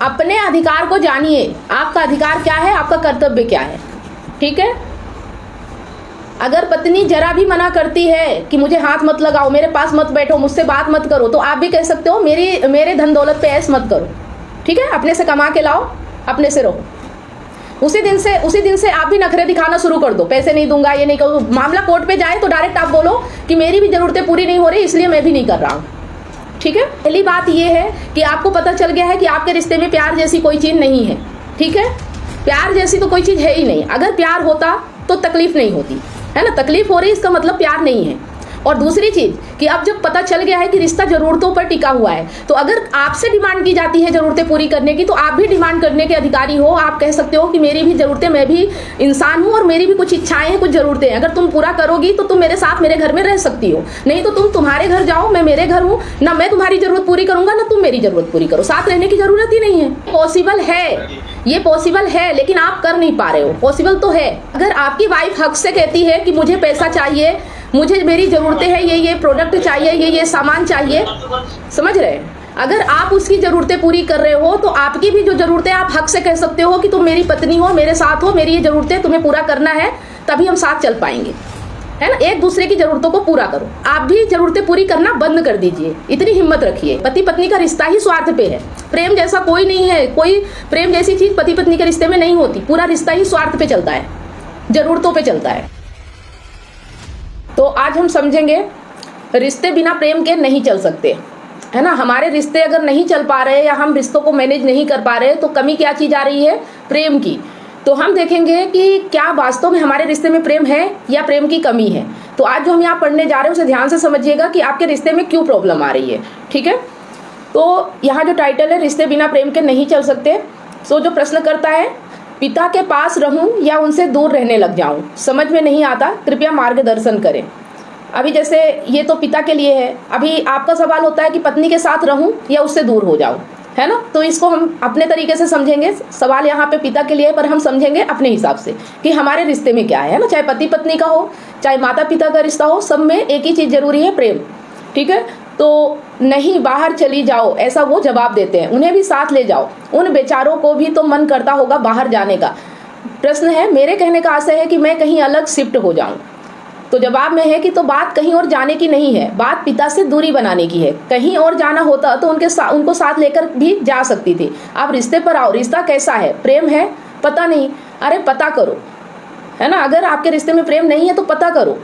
अपने अधिकार को जानिए, आपका अधिकार क्या है, आपका कर्तव्य क्या है। ठीक है, अगर पत्नी जरा भी मना करती है कि मुझे हाथ मत लगाओ, मेरे पास मत बैठो, मुझसे बात मत करो, तो आप भी कह सकते हो मेरे धन दौलत पे ऐश मत करो। ठीक है, अपने से कमा के लाओ, अपने से रहो। उसी दिन से आप भी नखरे दिखाना शुरू कर दो, पैसे नहीं दूंगा, ये नहीं करूँ। मामला कोर्ट पे जाए तो डायरेक्ट आप बोलो कि मेरी भी जरूरतें पूरी नहीं हो रही, इसलिए मैं भी नहीं कर रहा हूँ। ठीक है, पहली बात ये है कि आपको पता चल गया है कि आपके रिश्ते में प्यार जैसी कोई चीज नहीं है। ठीक है, प्यार जैसी तो कोई चीज है ही नहीं। अगर प्यार होता तो तकलीफ नहीं होती, है ना। तकलीफ हो रही इसका मतलब प्यार नहीं है। और दूसरी चीज कि अब जब पता चल गया है कि रिश्ता जरूरतों पर टिका हुआ है, तो अगर आपसे डिमांड की जाती है जरूरतें पूरी करने की, तो आप भी डिमांड करने के अधिकारी हो। आप कह सकते हो कि मेरी भी जरूरतें, मैं भी इंसान हूं और मेरी भी कुछ इच्छाएं हैं, कुछ जरूरतें हैं। अगर तुम पूरा करोगी तो तुम मेरे साथ मेरे घर में रह सकती हो, नहीं तो तुम तुम्हारे घर जाओ, मैं मेरे घर हूँ ना। मैं तुम्हारी जरूरत पूरी करूंगा ना तुम मेरी जरूरत पूरी करो। साथ रहने की जरूरत ही नहीं है। पॉसिबल है, ये पॉसिबल है, लेकिन आप कर नहीं पा रहे हो। पॉसिबल तो है। अगर आपकी वाइफ हक से कहती है कि मुझे पैसा चाहिए, मुझे मेरी जरूरतें हैं, ये प्रोडक्ट चाहिए, ये सामान चाहिए, समझ रहे हैं, अगर आप उसकी जरूरतें पूरी कर रहे हो तो आपकी भी जो जरूरतें, आप हक से कह सकते हो कि तुम मेरी पत्नी हो, मेरे साथ हो, मेरी ये जरूरतें तुम्हें पूरा करना है, तभी हम साथ चल पाएंगे, है ना। एक दूसरे की जरूरतों को पूरा करो। आप भी जरूरतें पूरी करना बंद कर दीजिए, इतनी हिम्मत रखिए। पति पत्नी का रिश्ता ही स्वार्थ पे है, प्रेम जैसा कोई नहीं है। कोई प्रेम जैसी चीज पति पत्नी के रिश्ते में नहीं होती। पूरा रिश्ता ही स्वार्थ पे चलता है, जरूरतों पे चलता है। तो आज हम समझेंगे रिश्ते बिना प्रेम के नहीं चल सकते, है ना। हमारे रिश्ते अगर नहीं चल पा रहे या हम रिश्तों को मैनेज नहीं कर पा रहे, तो कमी क्या चीज आ रही है, प्रेम की। तो हम देखेंगे कि क्या वास्तव में हमारे रिश्ते में प्रेम है या प्रेम की कमी है। तो आज जो हम यहाँ पढ़ने जा रहे हैं उसे ध्यान से समझिएगा कि आपके रिश्ते में क्यों प्रॉब्लम आ रही है। ठीक है, तो यहाँ जो टाइटल है, रिश्ते बिना प्रेम के नहीं चल सकते। सो जो प्रश्न करता है, पिता के पास रहूं या उनसे दूर रहने लग जाऊं, समझ में नहीं आता, कृपया मार्गदर्शन करें। अभी जैसे ये तो पिता के लिए है, अभी आपका सवाल होता है कि पत्नी के साथ रहूं या उससे दूर हो जाऊं, है ना। तो इसको हम अपने तरीके से समझेंगे। सवाल यहाँ पे पिता के लिए है, पर हम समझेंगे अपने हिसाब से कि हमारे रिश्ते में क्या है ना। चाहे पति पत्नी का हो, चाहे माता पिता का रिश्ता हो, सब में एक ही चीज जरूरी है, प्रेम। ठीक है, तो नहीं बाहर चली जाओ, ऐसा वो जवाब देते हैं। उन्हें भी साथ ले जाओ, उन बेचारों को भी तो मन करता होगा बाहर जाने का। प्रश्न है, मेरे कहने का आशय है कि मैं कहीं अलग शिफ्ट हो जाऊं। तो जवाब में है कि तो बात कहीं और जाने की नहीं है, बात पिता से दूरी बनाने की है। कहीं और जाना होता तो उनको साथ लेकर भी जा सकती थी। आप रिश्ते पर आओ, रिश्ता कैसा है, प्रेम है, पता नहीं, अरे पता करो, है ना। अगर आपके रिश्ते में प्रेम नहीं है तो पता करो।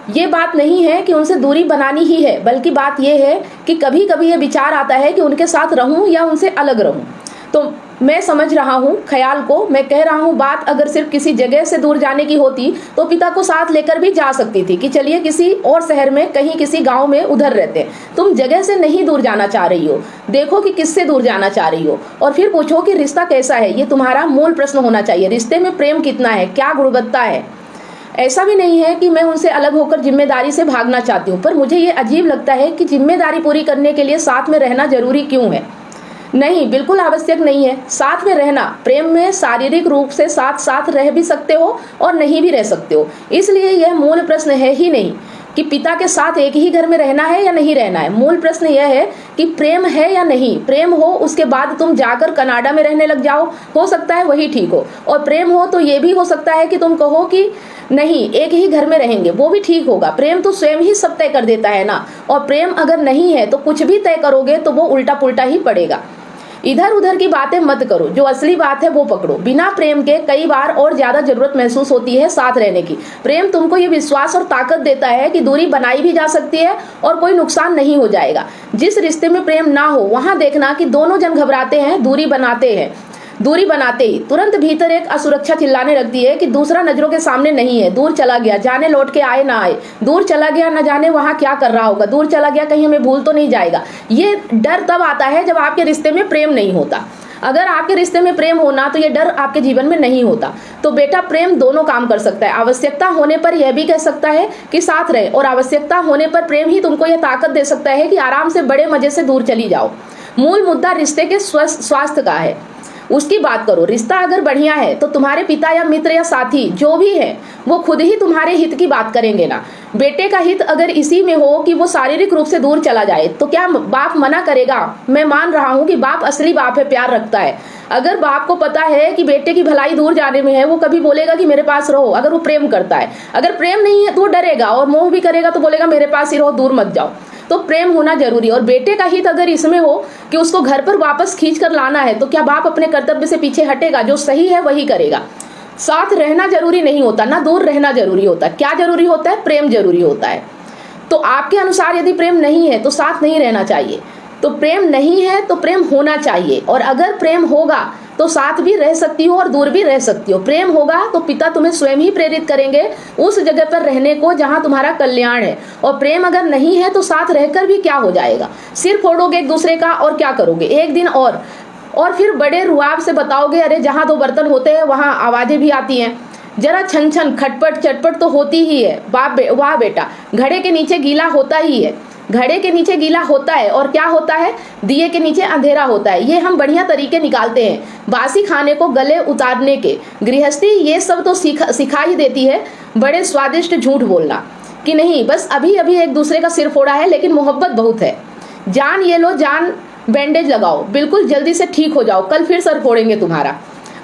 ये बात नहीं है कि उनसे दूरी बनानी ही है, बल्कि बात ये है कि कभी कभी ये विचार आता है कि उनके साथ रहूं या उनसे अलग रहूं। तो मैं समझ रहा हूँ ख्याल को, मैं कह रहा हूँ बात अगर सिर्फ किसी जगह से दूर जाने की होती तो पिता को साथ लेकर भी जा सकती थी कि चलिए किसी और शहर में, कहीं किसी गांव में उधर रहते हैं। तुम जगह से नहीं दूर जाना चाह रही हो, देखो कि किससे दूर जाना चाह रही हो, और फिर पूछो कि रिश्ता कैसा है। ये तुम्हारा मूल प्रश्न होना चाहिए। रिश्ते में प्रेम कितना है, क्या गुणवत्ता है। ऐसा भी नहीं है कि मैं उनसे अलग होकर जिम्मेदारी से भागना चाहती हूँ, पर मुझे ये अजीब लगता है कि जिम्मेदारी पूरी करने के लिए साथ में रहना जरूरी क्यों है। नहीं, बिल्कुल आवश्यक नहीं है साथ में रहना। प्रेम में शारीरिक रूप से साथ साथ रह भी सकते हो और नहीं भी रह सकते हो, इसलिए यह मूल प्रश्न है ही नहीं कि पिता के साथ एक ही घर में रहना है या नहीं रहना है। मूल प्रश्न यह है कि प्रेम है या नहीं। प्रेम हो, उसके बाद तुम जाकर कनाडा में रहने लग जाओ, हो सकता है वही ठीक हो। और प्रेम हो तो ये भी हो सकता है कि तुम कहो कि नहीं, एक ही घर में रहेंगे, वो भी ठीक होगा। प्रेम तो स्वयं ही सब तय कर देता है ना। और प्रेम अगर नहीं है तो कुछ भी तय करोगे तो वो उल्टा पुल्टा ही पड़ेगा। इधर उधर की बातें मत करो, जो असली बात है वो पकड़ो। बिना प्रेम के कई बार और ज्यादा जरूरत महसूस होती है साथ रहने की। प्रेम तुमको ये विश्वास और ताकत देता है कि दूरी बनाई भी जा सकती है और कोई नुकसान नहीं हो जाएगा। जिस रिश्ते में प्रेम ना हो वहां देखना कि दोनों जन घबराते हैं, दूरी बनाते ही तुरंत भीतर एक असुरक्षा चिल्लाने लगती है कि दूसरा नजरों के सामने नहीं है, दूर चला गया, जाने लौट के आए ना आए, दूर चला गया, न जाने वहां क्या कर रहा होगा, दूर चला गया कहीं हमें भूल तो नहीं जाएगा। ये डर तब आता है जब आपके रिश्ते में प्रेम नहीं होता। अगर आपके रिश्ते में प्रेम होना तो ये डर आपके जीवन में नहीं होता। तो बेटा, प्रेम दोनों काम कर सकता है। आवश्यकता होने पर यह भी कह सकता है कि साथ रहे, और आवश्यकता होने पर प्रेम ही तुमको यह ताकत दे सकता है कि आराम से बड़े मजे से दूर चली जाओ। मूल मुद्दा रिश्ते के स्वास्थ्य का है। उसकी बात करो। रिश्ता अगर बढ़िया है तो तुम्हारे पिता या मित्र या साथी जो भी है वो खुद ही तुम्हारे हित की बात करेंगे ना। बेटे का हित अगर इसी में हो कि वो शारीरिक रूप से दूर चला जाए तो क्या बाप मना करेगा? मैं मान रहा हूँ कि बाप असली बाप है, प्यार रखता है। अगर बाप को पता है कि बेटे की भलाई दूर जाने में है, वो कभी बोलेगा कि मेरे पास रहो। अगर वो प्रेम करता है, अगर प्रेम नहीं है तो वो डरेगा और मोह भी करेगा तो बोलेगा मेरे पास ही रहो, दूर मत जाओ। तो प्रेम होना जरूरी है। और बेटे का हित अगर इसमें हो कि उसको घर पर वापस खींच कर लाना है तो क्या बाप अपने कर्तव्य से पीछे हटेगा? जो सही है वही करेगा। साथ रहना जरूरी नहीं होता, ना दूर रहना जरूरी होता। क्या जरूरी होता है? प्रेम जरूरी होता है। तो आपके अनुसार यदि प्रेम नहीं है तो साथ नहीं रहना चाहिए। तो प्रेम नहीं है तो प्रेम होना चाहिए। और अगर प्रेम होगा तो साथ भी रह सकती हो और दूर भी रह सकती हो। प्रेम होगा तो पिता तुम्हें स्वयं ही प्रेरित करेंगे उस जगह पर रहने को जहां तुम्हारा कल्याण है। और प्रेम अगर नहीं है तो साथ रहकर भी क्या हो जाएगा? सिर फोड़ोगे एक दूसरे का और क्या करोगे? एक दिन और फिर बड़े रुआब से बताओगे अरे जहां दो बर्तन होते हैं वहां आवाजें भी आती हैं। जरा छन छन खटपट चटपट तो होती ही है। वाह बेटा, घड़े के नीचे गीला होता ही है। घड़े के नीचे गीला होता है और क्या होता है? दिए के नीचे अंधेरा होता है। ये हम बढ़िया तरीके निकालते हैं बासी खाने को गले उतारने के। गृहस्थी ये सब तो सिखा ही देती है। बड़े स्वादिष्ट झूठ बोलना कि नहीं बस अभी अभी एक दूसरे का सिर फोड़ा है लेकिन मोहब्बत बहुत है। जान ये लो, जान बैंडेज लगाओ, बिल्कुल जल्दी से ठीक हो जाओ, कल फिर सर फोड़ेंगे तुम्हारा।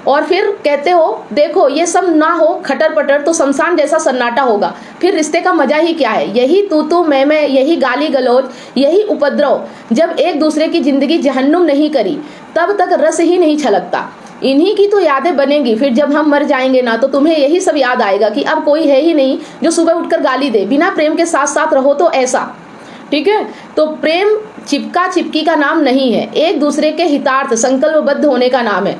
और फिर कहते हो देखो ये सब ना हो खटर पटर तो शमशान जैसा सन्नाटा होगा। फिर रिश्ते का मजा ही क्या है? यही तू मैं, यही गाली गलौज, यही उपद्रव। जब एक दूसरे की जिंदगी जहन्नुम नहीं करी तब तक रस ही नहीं छलकता। इन्हीं की तो यादें बनेंगी। फिर जब हम मर जाएंगे ना तो तुम्हें यही सब याद आएगा कि अब कोई है ही नहीं जो सुबह उठकर गाली दे। बिना प्रेम के साथ साथ रहो तो ऐसा, ठीक है? तो प्रेम चिपका चिपकी का नाम नहीं है, एक दूसरे के हितार्थ संकल्पबद्ध होने का नाम है।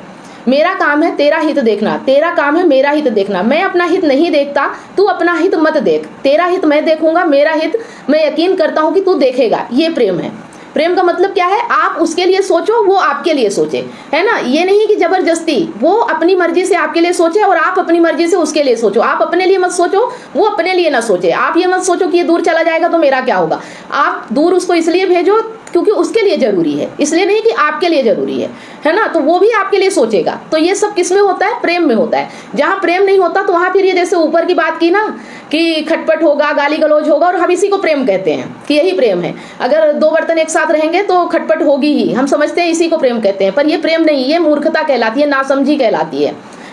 मेरा काम है तेरा हित देखना, तेरा काम है मेरा हित देखना। मैं अपना हित नहीं देखता, तू अपना हित मत देख। तेरा हित मैं देखूंगा, मेरा हित मैं यकीन करता हूं कि तू देखेगा। ये प्रेम है। प्रेम का मतलब क्या है? आप उसके लिए सोचो, वो आपके लिए सोचे, है ना? ये नहीं कि जबरदस्ती। वो अपनी मर्जी से आपके लिए सोचे और आप अपनी मर्जी से उसके लिए सोचो। आप अपने लिए मत सोचो, वो अपने लिए ना सोचे। आप ये मत सोचो कि ये दूर चला जाएगा तो मेरा क्या होगा। आप दूर उसको इसलिए भेजो क्योंकि उसके लिए जरूरी है, इसलिए नहीं कि आपके लिए जरूरी है ना? तो वो भी आपके लिए सोचेगा। तो ये सब किस में होता है? प्रेम में होता है। जहां प्रेम नहीं होता तो वहां फिर ये जैसे ऊपर की बात की ना कि खटपट होगा, गाली गलौज होगा, और हम इसी को प्रेम कहते हैं कि यही प्रेम है। अगर दो बर्तन एक साथ रहेंगे तो खटपट होगी ही, हम समझते हैं इसी को प्रेम कहते हैं। पर ये प्रेम नहीं, ये मूर्खता कहलाती है, नासमझी कहलाती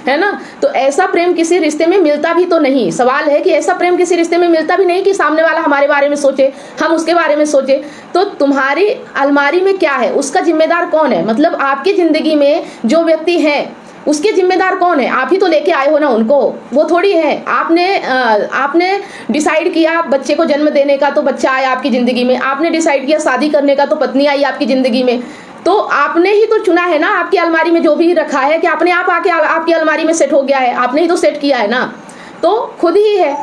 है ना? तो ऐसा प्रेम किसी रिश्ते में मिलता भी तो नहीं। सवाल है कि ऐसा प्रेम किसी रिश्ते में मिलता भी नहीं कि सामने वाला हमारे बारे में सोचे, हम उसके बारे में सोचे। तो तुम्हारी अलमारी में क्या है उसका जिम्मेदार कौन है? मतलब आपकी जिंदगी में जो व्यक्ति है उसके जिम्मेदार कौन है? आप ही तो लेके आए हो ना उनको, वो थोड़ी है। आपने डिसाइड किया बच्चे को जन्म देने का तो बच्चा आया आपकी जिंदगी में। आपने डिसाइड किया शादी करने का तो पत्नी आई आपकी जिंदगी में। तो आपने ही तो चुना है ना। आपकी अलमारी में जो भी रखा है कि अपने आप आके आपकी अलमारी में सेट हो गया है? आपने ही तो सेट किया है ना, तो खुद ही है।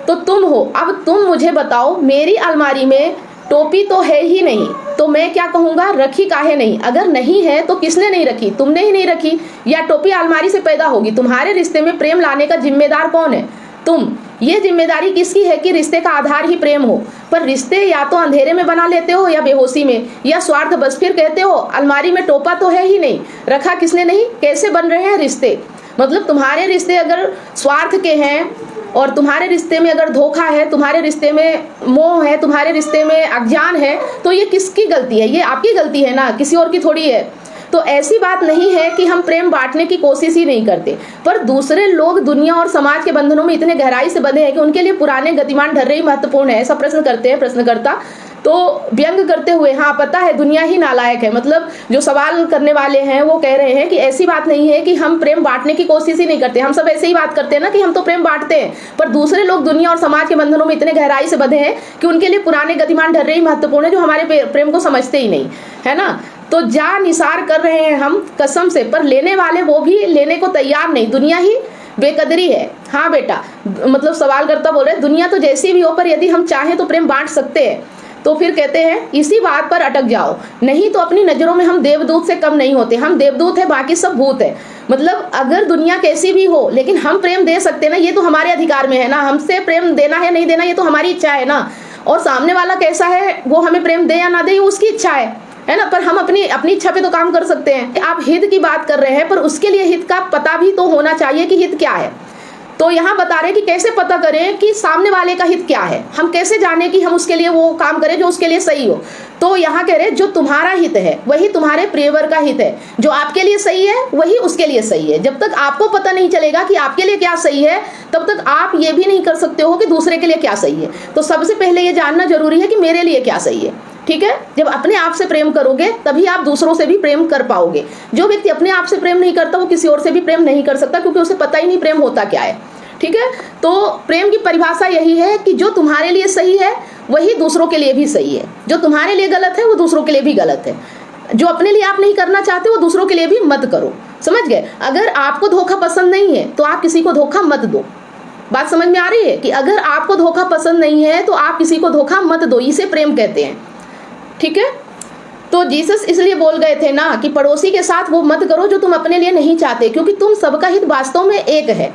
तो तुम हो। अब तुम मुझे बताओ, मेरी अलमारी में टोपी तो है ही नहीं तो मैं क्या कहूँगा रखी काहे नहीं? अगर नहीं है तो किसने नहीं रखी? तुमने ही नहीं रखी, या टोपी अलमारी से पैदा होगी? तुम्हारे रिश्ते में प्रेम लाने का जिम्मेदार कौन है? तुम। ये जिम्मेदारी किसकी है कि रिश्ते का आधार ही प्रेम हो? पर रिश्ते या तो अंधेरे में बना लेते हो या बेहोशी में, या स्वार्थ बस। फिर कहते हो अलमारी में टोपा तो है ही नहीं, रखा किसने नहीं? कैसे बन रहे हैं रिश्ते? मतलब तुम्हारे रिश्ते अगर स्वार्थ के हैं और तुम्हारे रिश्ते में अगर धोखा है, तुम्हारे रिश्ते में मोह है, तुम्हारे रिश्ते में अज्ञान है, तो ये किसकी गलती है? ये आपकी गलती है ना, किसी और की थोड़ी है। तो ऐसी बात नहीं है कि हम प्रेम बांटने की कोशिश ही नहीं करते, पर दूसरे लोग दुनिया और समाज के बंधनों में इतने गहराई से बंधे हैं कि उनके लिए पुराने गतिमान ढर्रे ही महत्वपूर्ण है। ऐसा प्रश्न करते हैं प्रश्नकर्ता, तो व्यंग करते हुए। हाँ पता है दुनिया ही नालायक है। मतलब जो सवाल करने वाले हैं वो कह रहे हैं कि ऐसी बात नहीं है कि हम प्रेम बांटने की कोशिश ही नहीं करते। हम सब ऐसे ही बात करते हैं ना कि हम तो प्रेम बांटते हैं, पर दूसरे लोग दुनिया और समाज के बंधनों में इतने गहराई से बंधे हैं कि उनके लिए पुराने गतिमान ढर्रे ही महत्वपूर्ण है, जो हमारे प्रेम को समझते ही नहीं, है ना? तो जा निसार कर रहे हैं हम कसम से, पर लेने वाले वो भी लेने को तैयार नहीं। दुनिया ही बेकदरी है। हाँ बेटा, मतलब सवाल करता बोल रहे दुनिया तो जैसी भी हो, पर यदि हम चाहें तो प्रेम बांट सकते हैं। तो फिर कहते हैं इसी बात पर अटक जाओ, नहीं तो अपनी नजरों में हम देवदूत से कम नहीं होते। हम देवदूत है, बाकी सब भूत है। मतलब अगर दुनिया कैसी भी हो लेकिन हम प्रेम दे सकते हैं ना, ये तो हमारे अधिकार में है ना। हमसे प्रेम देना है नहीं देना ये तो हमारी इच्छा है ना। और सामने वाला कैसा है वो हमें प्रेम दे या ना दे ये उसकी इच्छा है। है ना। पर हम अपनी अपनी इच्छा पे तो काम कर सकते हैं। आप हित की बात कर रहे हैं, पर उसके लिए हित का पता भी तो होना चाहिए कि हित क्या है। तो यहाँ बता रहे हैं कि कैसे पता करें कि सामने वाले का हित क्या है, हम कैसे जाने कि हम उसके लिए वो काम करें जो उसके लिए सही हो। तो यहाँ कह रहे जो तुम्हारा हित है वही तुम्हारे प्रियवर का हित है, जो आपके लिए सही है वही उसके लिए सही है। जब तक आपको पता नहीं चलेगा कि आपके लिए क्या सही है, तब तक आप ये भी नहीं कर सकते हो कि दूसरे के लिए क्या सही है। तो सबसे पहले ये जानना जरूरी है कि मेरे लिए क्या सही है, ठीक है। जब अपने आप से प्रेम करोगे तभी आप दूसरों से भी प्रेम कर पाओगे। जो व्यक्ति अपने आप से प्रेम नहीं करता वो किसी और से भी प्रेम नहीं कर सकता, क्योंकि उसे पता ही नहीं प्रेम होता क्या है, ठीक है। तो प्रेम की परिभाषा यही है कि जो तुम्हारे लिए सही है वही दूसरों के लिए भी सही है, जो तुम्हारे लिए गलत है वो दूसरों के लिए भी गलत है। जो अपने लिए आप नहीं करना चाहते वो दूसरों के लिए भी मत करो, समझ गए। अगर आपको धोखा पसंद नहीं है तो आप किसी को धोखा मत दो। बात समझ में आ रही है कि अगर आपको धोखा पसंद नहीं है तो आप किसी को धोखा मत दो, इसे प्रेम कहते हैं, ठीक है। तो जीसस इसलिए बोल गए थे ना कि पड़ोसी के साथ वो मत करो जो तुम अपने लिए नहीं चाहते, क्योंकि तुम सबका हित वास्तव में एक है।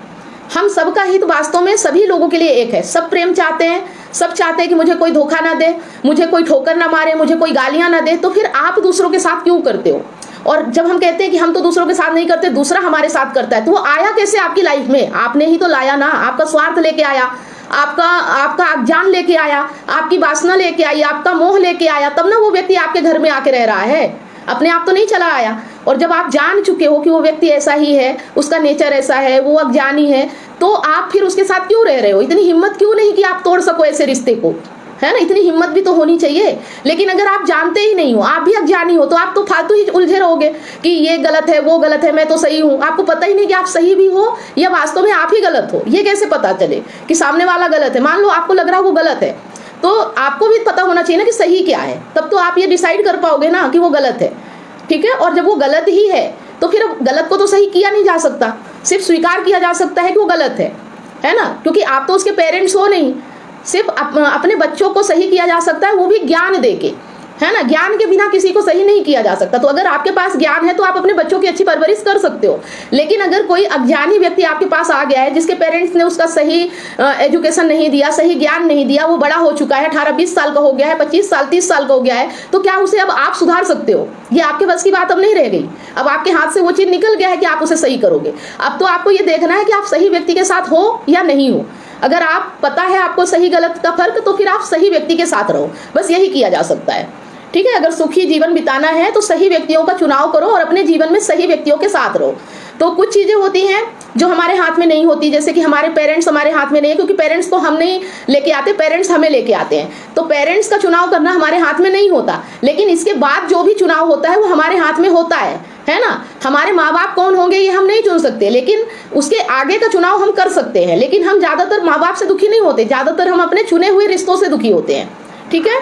हम सबका हित वास्तव में सभी लोगों के लिए एक है। सब प्रेम चाहते हैं, सब चाहते हैं कि मुझे कोई धोखा ना दे, मुझे कोई ठोकर ना मारे, मुझे कोई गालियां ना दे। तो फिर आप दूसरों के साथ क्यों करते हो? और जब हम कहते हैं कि हम तो दूसरों के साथ नहीं करते, दूसरा हमारे साथ करता है, तो वो आया कैसे आपकी लाइफ में? आपने ही तो लाया ना। आपका स्वार्थ लेके आया, आपका अज्ञान लेके आया, आपकी वासना लेके आई, आपका मोह लेके आया, तब ना वो व्यक्ति आपके घर में आके रह रहा है। अपने आप तो नहीं चला आया। और जब आप जान चुके हो कि वो व्यक्ति ऐसा ही है, उसका नेचर ऐसा है, वो अज्ञानी है, तो आप फिर उसके साथ क्यों रह रहे हो? इतनी हिम्मत क्यों नहीं कि आप तोड़ सको ऐसे रिश्ते को, है ना। इतनी हिम्मत भी तो होनी चाहिए। लेकिन अगर आप जानते ही नहीं हो, आप भी अज्ञानी हो, तो आप तो फालतू ही उलझे रहोगे कि ये गलत है, वो गलत है, मैं तो सही हूँ। आपको पता ही नहीं कि आप सही भी हो या वास्तव में आप ही गलत हो। ये कैसे पता चले कि सामने वाला गलत है? मान लो आपको लग रहा है वो गलत है, तो आपको भी पता होना चाहिए ना कि सही क्या है, तब तो आप ये डिसाइड कर पाओगे ना कि वो गलत है, ठीक है। और जब वो गलत ही है तो फिर गलत को तो सही किया नहीं जा सकता, सिर्फ स्वीकार किया जा सकता है कि वो गलत है ना। क्योंकि आप तो उसके पेरेंट्स हो नहीं। सिर्फ अपने बच्चों को सही किया जा सकता है, वो भी ज्ञान देके, है ना। ज्ञान के बिना किसी को सही नहीं किया जा सकता। तो अगर आपके पास ज्ञान है तो आप अपने बच्चों की अच्छी परवरिश कर सकते हो। लेकिन अगर कोई अज्ञानी व्यक्ति आपके पास आ गया है, जिसके पेरेंट्स ने उसका सही एजुकेशन नहीं दिया, सही ज्ञान नहीं दिया, वो बड़ा हो चुका है, 18-20 साल का हो गया है, 25 साल 30 साल का हो गया है, तो क्या उसे अब आप सुधार सकते हो? ये आपके बस की बात अब नहीं रह गई। अब आपके हाथ से वो चीज निकल गया है कि आप उसे सही करोगे। अब तो आपको ये देखना है कि आप सही व्यक्ति के साथ हो या नहीं हो। अगर आप पता है आपको सही गलत का फर्क, तो फिर आप सही व्यक्ति के साथ रहो। बस यही किया जा सकता है, ठीक है। अगर सुखी जीवन बिताना है तो सही व्यक्तियों का चुनाव करो और अपने जीवन में सही व्यक्तियों के साथ रहो। तो कुछ चीजें होती हैं जो हमारे हाथ में नहीं होती, जैसे कि हमारे पेरेंट्स हमारे हाथ में नहीं है, क्योंकि पेरेंट्स को हम नहीं लेके आते, पेरेंट्स हमें लेके आते हैं। तो पेरेंट्स का चुनाव करना हमारे हाथ में नहीं होता, लेकिन इसके बाद जो भी चुनाव होता है वो हमारे हाथ में होता है ना। हमारे माँ बाप कौन होंगे ये हम नहीं चुन सकते, लेकिन उसके आगे का चुनाव हम कर सकते हैं। लेकिन हम ज्यादातर माँ बाप से दुखी नहीं होते, ज्यादातर हम अपने चुने हुए रिश्तों से दुखी होते हैं, ठीक है।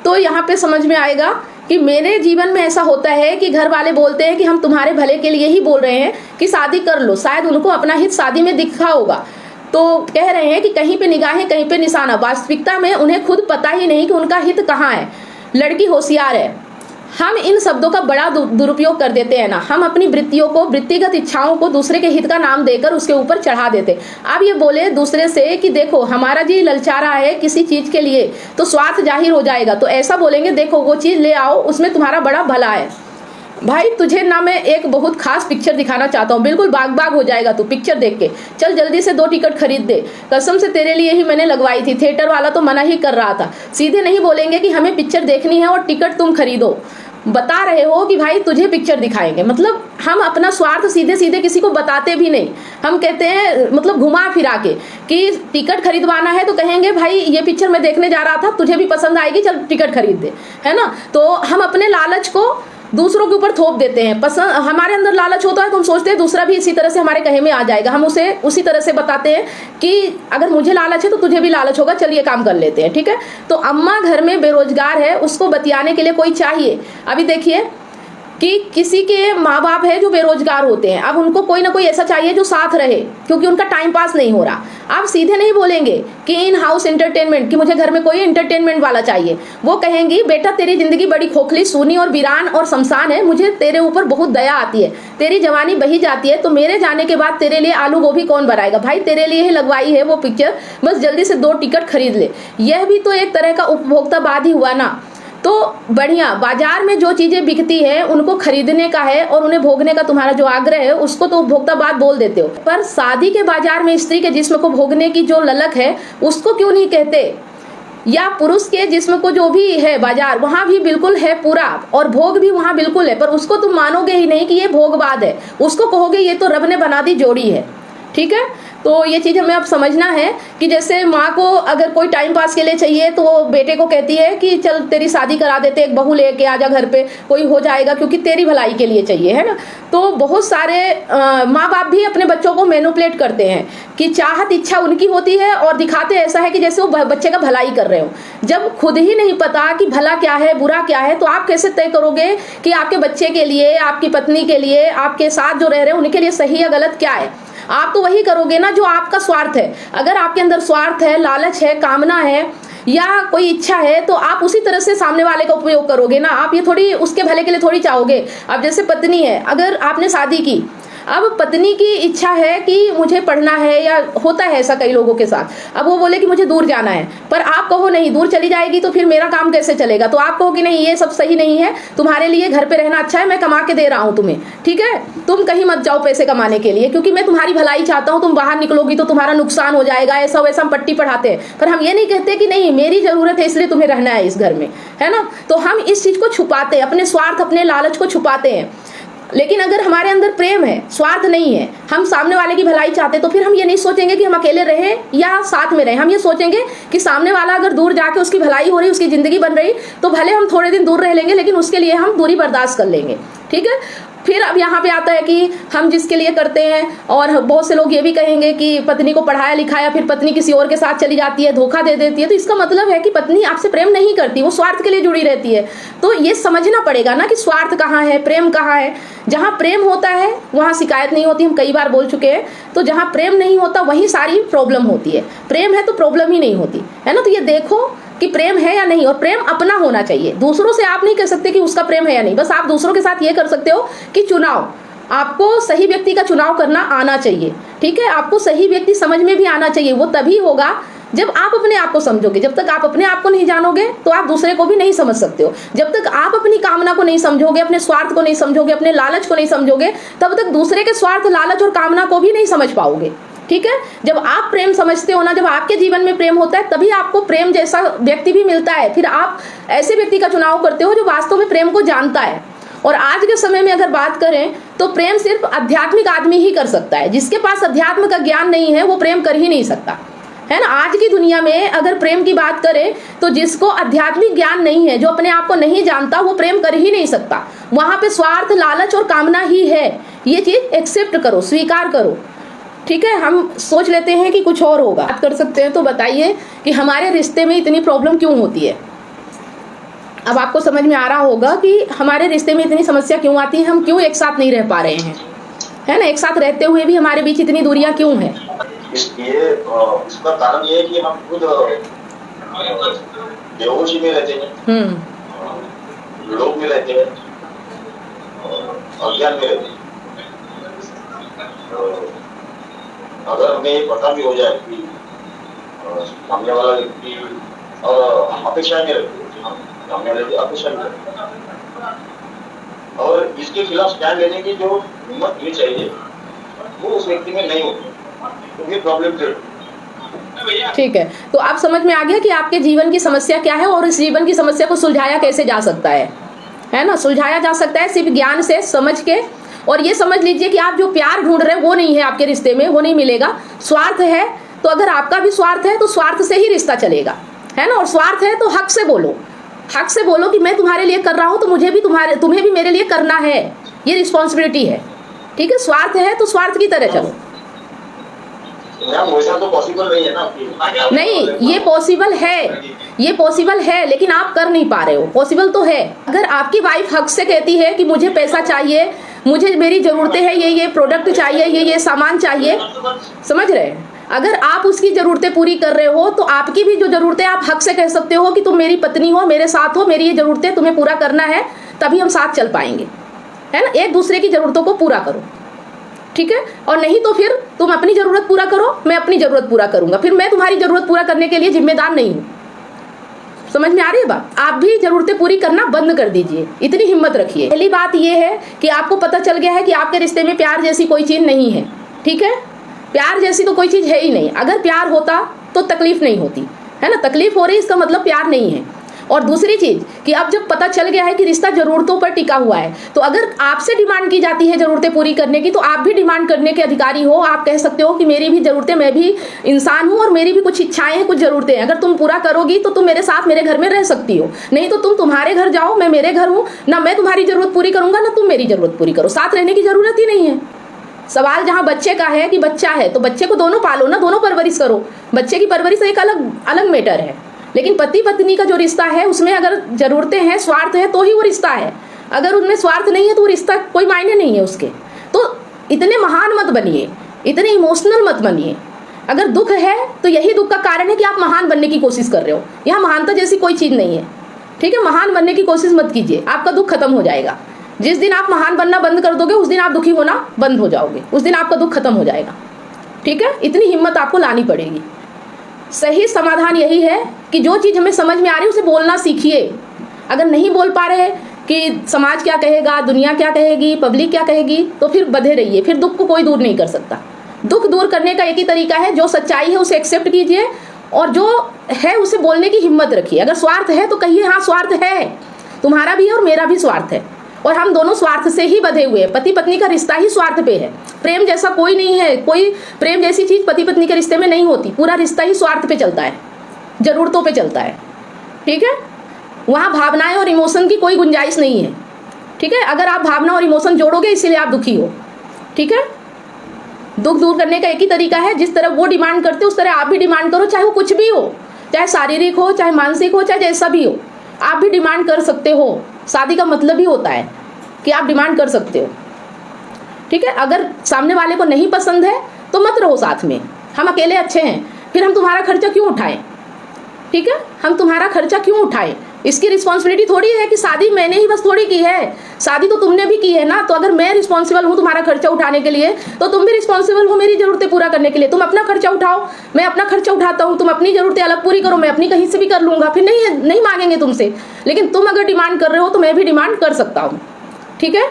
तो यहाँ पे समझ में आएगा कि मेरे जीवन में ऐसा होता है कि घर वाले बोलते हैं कि हम तुम्हारे भले के लिए ही बोल रहे हैं कि शादी कर लो। शायद उनको अपना हित शादी में दिखा होगा, तो कह रहे हैं कि कहीं पे निगाहें कहीं पे निशाना। वास्तविकता में उन्हें खुद पता ही नहीं कि उनका हित कहाँ है। लड़की होशियार है। हम इन शब्दों का बड़ा दुरुपयोग कर देते हैं ना। हम अपनी वृत्तियों को, वृत्तिगत इच्छाओं को दूसरे के हित का नाम देकर उसके ऊपर चढ़ा देते। अब ये बोले दूसरे से कि देखो हमारा जी ललचा रहा है किसी चीज के लिए, तो स्वार्थ जाहिर हो जाएगा। तो ऐसा बोलेंगे, देखो वो चीज ले आओ, उसमें तुम्हारा बड़ा भला है। भाई तुझे ना मैं एक बहुत खास पिक्चर दिखाना चाहता हूँ, बिल्कुल बाग बाग हो जाएगा तू पिक्चर देख के। चल जल्दी से 2 टिकट खरीद दे, कसम से तेरे लिए ही मैंने लगवाई थी। थिएटर वाला तो मना ही कर रहा था। सीधे नहीं बोलेंगे कि हमें पिक्चर देखनी है और टिकट तुम खरीदो। बता रहे हो कि भाई तुझे पिक्चर दिखाएंगे, मतलब हम अपना स्वार्थ सीधे सीधे किसी को बताते भी नहीं। हम कहते हैं मतलब घुमा फिरा के कि टिकट खरीदवाना है तो कहेंगे भाई ये पिक्चर मैं देखने जा रहा था, तुझे भी पसंद आएगी, चल टिकट खरीद दे, है ना। तो हम अपने लालच को दूसरों के ऊपर थोप देते हैं। पसंद हमारे अंदर लालच होता है तो हम सोचते हैं दूसरा भी इसी तरह से हमारे कहे में आ जाएगा। हम उसे उसी तरह से बताते हैं कि अगर मुझे लालच है तो तुझे भी लालच होगा, चलिए काम कर लेते हैं, ठीक है। तो अम्मा घर में बेरोजगार है, उसको बतियाने के लिए कोई चाहिए। अभी देखिए कि किसी के माँ बाप है जो बेरोजगार होते हैं, अब उनको कोई ना कोई ऐसा चाहिए जो साथ रहे, क्योंकि उनका टाइम पास नहीं हो रहा। आप सीधे नहीं बोलेंगे कि इन हाउस एंटरटेनमेंट, कि मुझे घर में कोई एंटरटेनमेंट वाला चाहिए। वो कहेंगी बेटा तेरी जिंदगी बड़ी खोखली, सूनी और वीरान और शमशान है, मुझे तेरे ऊपर बहुत दया आती है, तेरी जवानी बही जाती है, तो मेरे जाने के बाद तेरे लिए आलू गोभी कौन बनाएगा? भाई तेरे लिए ही लगवाई है वो पिक्चर, बस जल्दी से 2 टिकट खरीद ले। यह भी तो एक तरह का उपभोक्तावाद ही हुआ ना। तो बढ़िया, बाजार में जो चीजें बिकती है उनको खरीदने का है और उन्हें भोगने का तुम्हारा जो आग्रह है उसको तो उपभोक्तावाद बोल देते हो, पर शादी के बाजार में स्त्री के जिस्म को भोगने की जो ललक है उसको क्यों नहीं कहते? या पुरुष के जिस्म को जो भी है बाजार, वहां भी बिल्कुल है पूरा और भोग भी वहां बिल्कुल है, पर उसको तुम मानोगे ही नहीं कि ये भोगवाद है, उसको कहोगे ये तो रब ने बना दी जोड़ी है। ठीक है, तो ये चीज़ हमें अब समझना है कि जैसे माँ को अगर कोई टाइम पास के लिए चाहिए तो वो बेटे को कहती है कि चल तेरी शादी करा देते, एक बहू लेके आ जा घर पे, कोई हो जाएगा, क्योंकि तेरी भलाई के लिए चाहिए, है ना। तो बहुत सारे माँ बाप भी अपने बच्चों को मैनिपुलेट करते हैं कि चाहत इच्छा उनकी होती है और दिखाते ऐसा है कि जैसे वो बच्चे का भलाई कर रहे हो, जब खुद ही नहीं पता कि भला क्या है बुरा क्या है, तो आप कैसे तय करोगे कि आपके बच्चे के लिए, आपकी पत्नी के लिए, आपके साथ जो रह रहे हैं उनके लिए सही या गलत क्या है? आप तो वही करोगे ना जो आपका स्वार्थ है। अगर आपके अंदर स्वार्थ है, लालच है, कामना है या कोई इच्छा है, तो आप उसी तरह से सामने वाले का उपयोग करोगे ना। आप ये थोड़ी उसके भले के लिए थोड़ी चाहोगे। अब जैसे पत्नी है, अगर आपने शादी की, अब पत्नी की इच्छा है कि मुझे पढ़ना है, या होता है ऐसा कई लोगों के साथ, अब वो बोले कि मुझे दूर जाना है, पर आप कहो नहीं दूर चली जाएगी तो फिर मेरा काम कैसे चलेगा, तो आप कहो कि नहीं ये सब सही नहीं है, तुम्हारे लिए घर पे रहना अच्छा है, मैं कमा के दे रहा हूँ तुम्हें, ठीक है, तुम कहीं मत जाओ पैसे कमाने के लिए, क्योंकि मैं तुम्हारी भलाई चाहता हूँ, तुम बाहर निकलोगी तो तुम्हारा नुकसान हो जाएगा, ऐसा वैसा हम पट्टी पढ़ाते हैं। पर हम ये नहीं कहते कि नहीं मेरी जरूरत है इसलिए तुम्हें रहना है इस घर में, है ना। तो हम इस चीज को छुपाते हैं, अपने स्वार्थ अपने लालच को छुपाते हैं। लेकिन अगर हमारे अंदर प्रेम है, स्वार्थ नहीं है, हम सामने वाले की भलाई चाहते, तो फिर हम ये नहीं सोचेंगे कि हम अकेले रहें या साथ में रहें, हम ये सोचेंगे कि सामने वाला अगर दूर जाके उसकी भलाई हो रही, उसकी जिंदगी बन रही, तो भले हम थोड़े दिन दूर रह लेंगे, लेकिन उसके लिए हम दूरी बर्दाश्त कर लेंगे। ठीक है, फिर अब यहाँ पे आता है कि हम जिसके लिए करते हैं, और बहुत से लोग ये भी कहेंगे कि पत्नी को पढ़ाया लिखाया, फिर पत्नी किसी और के साथ चली जाती है, धोखा दे देती है, तो इसका मतलब है कि पत्नी आपसे प्रेम नहीं करती, वो स्वार्थ के लिए जुड़ी रहती है। तो ये समझना पड़ेगा ना कि स्वार्थ कहाँ है, प्रेम कहाँ है। जहाँ प्रेम होता है वहाँ शिकायत नहीं होती, हम कई बार बोल चुके हैं। तो जहाँ प्रेम नहीं होता वहीं सारी प्रॉब्लम होती है। प्रेम है तो प्रॉब्लम ही नहीं होती, है ना। तो ये देखो कि प्रेम है या नहीं, और प्रेम अपना होना चाहिए। दूसरों से आप नहीं कह सकते कि उसका प्रेम है या नहीं, बस आप दूसरों के साथ ये कर सकते हो कि चुनाव, आपको सही व्यक्ति का चुनाव करना आना चाहिए। ठीक है, आपको सही व्यक्ति समझ में भी आना चाहिए। वो तभी होगा जब आप अपने आप को समझोगे। जब तक आप अपने आप को नहीं जानोगे तो आप दूसरे को भी नहीं समझ सकते हो। जब तक आप अपनी कामना को नहीं समझोगे, अपने स्वार्थ को नहीं समझोगे, अपने लालच को नहीं समझोगे, तब तक दूसरे के स्वार्थ, लालच और कामना को भी नहीं समझ पाओगे। ठीक है, जब आप प्रेम समझते हो ना, जब आपके जीवन में प्रेम होता है, तभी आपको प्रेम जैसा व्यक्ति भी मिलता है। फिर आप ऐसे व्यक्ति का चुनाव करते हो जो वास्तव में प्रेम को जानता है। और आज के समय में अगर बात करें तो प्रेम सिर्फ आध्यात्मिक आदमी ही कर सकता है। जिसके पास अध्यात्म का ज्ञान नहीं है वो प्रेम कर ही नहीं सकता, है ना। आज की दुनिया में अगर प्रेम की बात करें तो जिसको आध्यात्मिक ज्ञान नहीं है, जो अपने आप को नहीं जानता, वो प्रेम कर ही नहीं सकता। वहां पे स्वार्थ, लालच और कामना ही है। ये चीज एक्सेप्ट करो, स्वीकार करो। ठीक है, हम सोच लेते हैं कि कुछ और होगा। बात कर सकते हैं तो बताइए कि हमारे रिश्ते में इतनी प्रॉब्लम क्यों होती है। अब आपको समझ में आ रहा होगा कि हमारे रिश्ते में इतनी समस्या क्यों आती है, हम क्यों एक साथ नहीं रह पा रहे हैं, है ना। एक साथ रहते हुए भी हमारे बीच इतनी दूरियां क्यों हैं। इसका कारण ये है कि हम खुद बेहोशी में रहते हैं, लोभ में रहते हैं, अज्ञान में रहते हैं। अगर हमें ये पता भी हो जाए कि सामने वाला व्यक्ति, और हम अपेक्षाएं में रखते हैं, हम सामने वाले की अपेक्षा भी रखते हैं, और इसके खिलाफ स्टैंड लेने की जो हिम्मत होनी चाहिए वो उस व्यक्ति में नहीं होती, तो ये प्रॉब्लम क्रिएट। ठीक है, तो आप समझ में आ गया कि आपके जीवन की समस्या क्या है और इस जीवन की समस्या को सुलझाया कैसे जा सकता है ना। सुलझाया जा सकता है सिर्फ ज्ञान से, समझ के। और ये समझ लीजिए कि आप जो प्यार ढूंढ रहे हैं वो नहीं है आपके रिश्ते में, वो नहीं मिलेगा। स्वार्थ है तो अगर आपका भी स्वार्थ है तो स्वार्थ से ही रिश्ता चलेगा, है ना। और स्वार्थ है तो हक से बोलो, हक से बोलो कि मैं तुम्हारे लिए कर रहा हूं तो मुझे भी तुम्हें भी मेरे लिए करना है, ये रिस्पॉन्सिबिलिटी है। ठीक है, स्वार्थ है तो स्वार्थ की तरह चलो। तो पॉसिबल नहीं है ना। नहीं, ये पॉसिबल है, ये पॉसिबल है, लेकिन आप कर नहीं पा रहे हो। पॉसिबल तो है। अगर आपकी वाइफ हक से कहती है कि मुझे पैसा चाहिए, मुझे मेरी जरूरतें हैं, ये प्रोडक्ट चाहिए, ये सामान चाहिए, समझ रहे हैं। अगर आप उसकी जरूरतें पूरी कर रहे हो तो आपकी भी जो जरूरतें, आप हक से कह सकते हो कि तुम मेरी पत्नी हो, मेरे साथ हो, मेरी ये जरूरतें तुम्हें पूरा करना है, तभी हम साथ चल पाएंगे, है ना। एक दूसरे की जरूरतों को पूरा करो, ठीक है। और नहीं तो फिर तुम अपनी जरूरत पूरा करो, मैं अपनी जरूरत पूरा करूंगा, फिर मैं तुम्हारी जरूरत पूरा करने के लिए जिम्मेदार नहीं हूं। समझ में आ रही है बात? आप भी जरूरतें पूरी करना बंद कर दीजिए, इतनी हिम्मत रखिए। पहली बात ये है कि आपको पता चल गया है कि आपके रिश्ते में प्यार जैसी कोई चीज नहीं है, ठीक है? प्यार जैसी तो कोई चीज है ही नहीं। अगर प्यार होता तो तकलीफ नहीं होती, है ना? तकलीफ हो रही इसका मतलब प्यार नहीं है। और दूसरी चीज कि अब जब पता चल गया है कि रिश्ता जरूरतों पर टिका हुआ है, तो अगर आपसे डिमांड की जाती है जरूरतें पूरी करने की, तो आप भी डिमांड करने के अधिकारी हो। आप कह सकते हो कि मेरी भी जरूरतें, मैं भी इंसान हूं और मेरी भी कुछ इच्छाएं हैं, कुछ जरूरतें हैं। अगर तुम पूरा करोगी तो तुम मेरे साथ मेरे घर में रह सकती हो, नहीं तो तुम तुम्हारे घर जाओ, मैं मेरे घर हूँ ना। मैं तुम्हारी जरूरत पूरी करूंगा ना तुम मेरी जरूरत पूरी करो, साथ रहने की जरूरत ही नहीं है। सवाल जहाँ बच्चे का है कि बच्चा है तो बच्चे को दोनों पालो ना, दोनों परवरिश करो। बच्चे की परवरिश एक अलग अलग मैटर है, लेकिन पति पत्नी का जो रिश्ता है उसमें अगर जरूरतें हैं, स्वार्थ है, तो ही वो रिश्ता है। अगर उनमें स्वार्थ नहीं है तो वो रिश्ता कोई मायने नहीं है उसके। तो इतने महान मत बनिए, इतने इमोशनल मत बनिए। अगर दुख है तो यही दुख का कारण है कि आप महान बनने की कोशिश कर रहे हो। यहाँ महानता जैसी कोई चीज़ नहीं है, ठीक है? महान बनने की कोशिश मत कीजिए, आपका दुख खत्म हो जाएगा। जिस दिन आप महान बनना बंद कर दोगे उस दिन आप दुखी होना बंद हो जाओगे, उस दिन आपका दुख खत्म हो जाएगा, ठीक है? इतनी हिम्मत आपको लानी पड़ेगी। सही समाधान यही है कि जो चीज़ हमें समझ में आ रही है उसे बोलना सीखिए। अगर नहीं बोल पा रहे कि समाज क्या कहेगा, दुनिया क्या कहेगी, पब्लिक क्या कहेगी, तो फिर बंधे रहिए, फिर दुख को कोई दूर नहीं कर सकता। दुख दूर करने का एक ही तरीका है, जो सच्चाई है उसे एक्सेप्ट कीजिए और जो है उसे बोलने की हिम्मत रखिए। अगर स्वार्थ है तो कहिए हाँ स्वार्थ है, तुम्हारा भी है और मेरा भी स्वार्थ है, और हम दोनों स्वार्थ से ही बंधे हुए हैं। पति पत्नी का रिश्ता ही स्वार्थ पे है, प्रेम जैसा कोई नहीं है। कोई प्रेम जैसी चीज पति पत्नी के रिश्ते में नहीं होती। पूरा रिश्ता ही स्वार्थ पे चलता है, जरूरतों पे चलता है, ठीक है? वहाँ भावनाएं और इमोशन की कोई गुंजाइश नहीं है, ठीक है? अगर आप भावना और इमोशन जोड़ोगे इसीलिए आप दुखी हो, ठीक है? दुख दूर करने का एक ही तरीका है, जिस तरह वो डिमांड करते उस तरह आप भी डिमांड करो, चाहे वो कुछ भी हो, चाहे शारीरिक हो, चाहे मानसिक हो, चाहे जैसा भी हो, आप भी डिमांड कर सकते हो। शादी का मतलब ही होता है कि आप डिमांड कर सकते हो, ठीक है? अगर सामने वाले को नहीं पसंद है तो मत रहो साथ में, हम अकेले अच्छे हैं, फिर हम तुम्हारा खर्चा क्यों उठाएं, ठीक है? हम तुम्हारा खर्चा क्यों उठाएं? इसकी रिस्पॉन्सिबिलिटी थोड़ी है कि शादी मैंने ही बस थोड़ी की है, शादी तो तुमने भी की है ना। तो अगर मैं रिस्पॉन्सिबल हूँ तुम्हारा खर्चा उठाने के लिए, तो तुम भी रिस्पॉन्सिबल हो मेरी जरूरतें पूरा करने के लिए। तुम अपना खर्चा उठाओ, मैं अपना खर्चा उठाता हूँ, तुम अपनी जरूरतें अलग पूरी करो, मैं अपनी कहीं से भी कर लूँगा, फिर नहीं मांगेंगे तुमसे। लेकिन तुम अगर डिमांड कर रहे हो तो मैं भी डिमांड कर सकता हूँ, ठीक है?